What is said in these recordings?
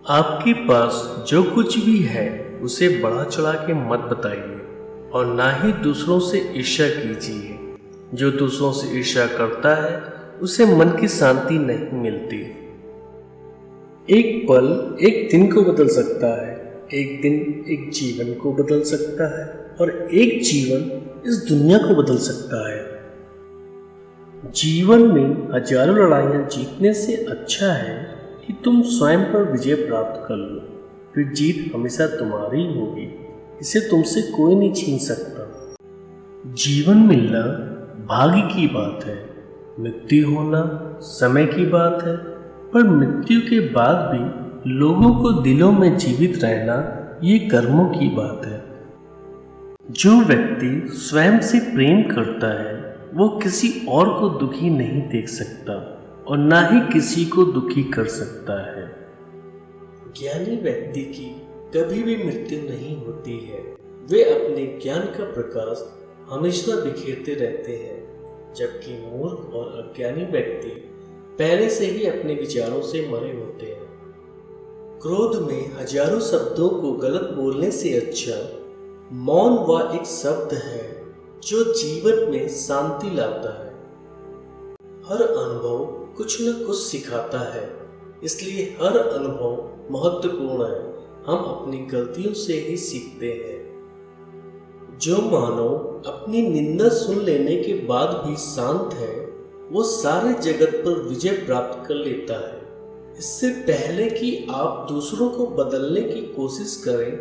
आपके पास जो कुछ भी है उसे बढ़ा चढ़ा के मत बताइए और ना ही दूसरों से ईर्ष्या कीजिए। जो दूसरों से ईर्ष्या करता है उसे मन की शांति नहीं मिलती। एक पल एक दिन को बदल सकता है, एक दिन एक जीवन को बदल सकता है और एक जीवन इस दुनिया को बदल सकता है। जीवन में हजारों लड़ाइयाँ जीतने से अच्छा है कि तुम स्वयं पर विजय प्राप्त कर लो, फिर जीत हमेशा तुम्हारी होगी, इसे तुमसे कोई नहीं छीन सकता। जीवन मिलना भाग्य की बात है, मृत्यु होना समय की बात है, पर मृत्यु के बाद भी लोगों को दिलों में जीवित रहना ये कर्मों की बात है। जो व्यक्ति स्वयं से प्रेम करता है वो किसी और को दुखी नहीं देख सकता और ना ही किसी को दुखी कर सकता है। ज्ञानी व्यक्ति की कभी भी मृत्यु नहीं होती है। वे अपने ज्ञान का प्रकाश हमेशा बिखेरते रहते हैं, जबकि मूर्ख और अज्ञानी व्यक्ति पहले से ही अपने विचारों से मरे होते हैं। क्रोध में हजारों शब्दों को गलत बोलने से अच्छा मौन वह एक शब्द है जो जीवन में शांति लाता है। हर अनुभव कुछ न कुछ सिखाता है, इसलिए हर अनुभव महत्वपूर्ण है। हम अपनी गलतियों से ही सीखते हैं। जो मानव अपनी निंदा सुन लेने के बाद भी शांत है, वो सारे जगत पर विजय प्राप्त कर लेता है। इससे पहले कि आप दूसरों को बदलने की कोशिश करें,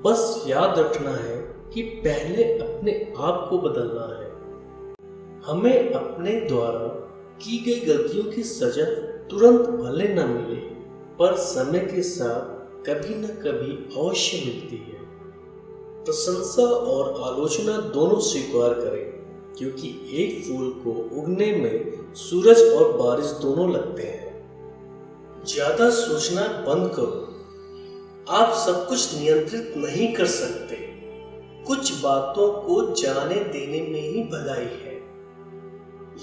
बस याद रखना है कि पहले अपने आप को बदलना है। हमें अपने द्वारा की गई गलतियों की सजा तुरंत भले न मिले, पर समय के साथ कभी न कभी अवश्य मिलती है। प्रशंसा और आलोचना दोनों स्वीकार करें, क्योंकि एक फूल को उगने में सूरज और बारिश दोनों लगते हैं। ज्यादा सोचना बंद करो। आप सब कुछ नियंत्रित नहीं कर सकते। कुछ बातों को जाने देने में ही भलाई है।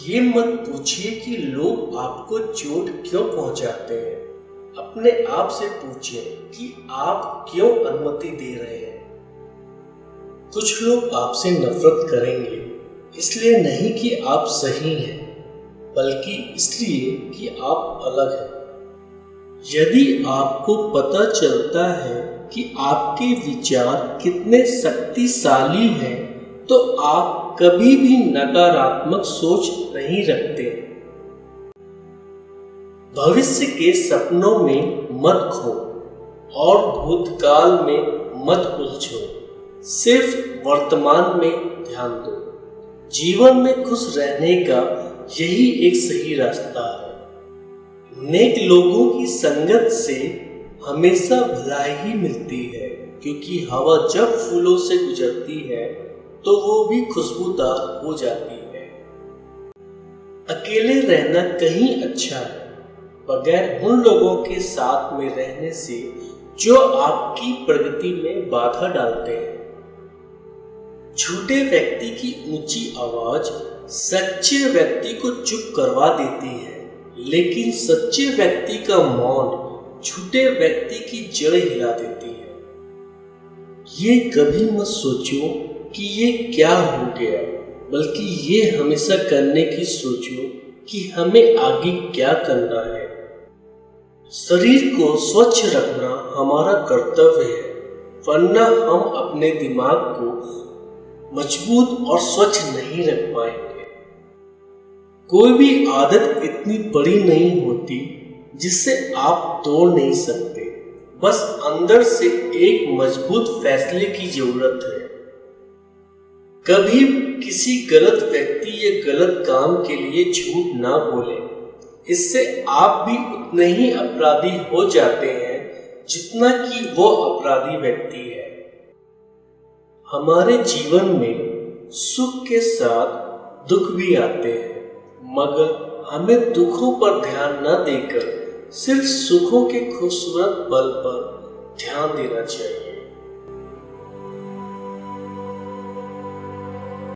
ये मत पूछिए कि लोग आपको चोट क्यों पहुंचाते हैं। अपने आप से पूछिए कि आप क्यों अनुमति दे रहे हैं। कुछ लोग आपसे नफरत करेंगे, इसलिए नहीं कि आप सही हैं, बल्कि इसलिए कि आप अलग हैं। यदि आपको पता चलता है कि आपके विचार कितने शक्तिशाली हैं, तो आप कभी भी नकारात्मक सोच नहीं रखते। भविष्य के सपनों में मत खो और भूतकाल में मत उलझो। सिर्फ वर्तमान में ध्यान दो। जीवन में खुश रहने का यही एक सही रास्ता है। नेक लोगों की संगत से हमेशा भलाई ही मिलती है, क्योंकि हवा जब फूलों से गुजरती है तो वो भी खुशबूदार हो जाती है। अकेले रहना कहीं अच्छा है, बगैर उन लोगों के साथ में रहने से जो आपकी प्रगति में बाधा डालते हैं। झूठे व्यक्ति की ऊंची आवाज सच्चे व्यक्ति को चुप करवा देती है, लेकिन सच्चे व्यक्ति का मौन झूठे व्यक्ति की जड़ हिला देती है। ये कभी मत सोचो कि ये क्या हो गया, बल्कि ये हमेशा करने की सोचो कि हमें आगे क्या करना है। शरीर को स्वच्छ रखना हमारा कर्तव्य है, वरना हम अपने दिमाग को मजबूत और स्वच्छ नहीं रख पाएंगे। कोई भी आदत इतनी बड़ी नहीं होती जिसे आप तोड़ नहीं सकते। बस अंदर से एक मजबूत फैसले की जरूरत है। कभी किसी गलत व्यक्ति या गलत काम के लिए झूठ ना बोले। इससे आप भी उतने ही अपराधी हो जाते हैं जितना कि वो अपराधी व्यक्ति है। हमारे जीवन में सुख के साथ दुख भी आते हैं, मगर हमें दुखों पर ध्यान न देकर सिर्फ सुखों के खूबसूरत पल पर ध्यान देना चाहिए।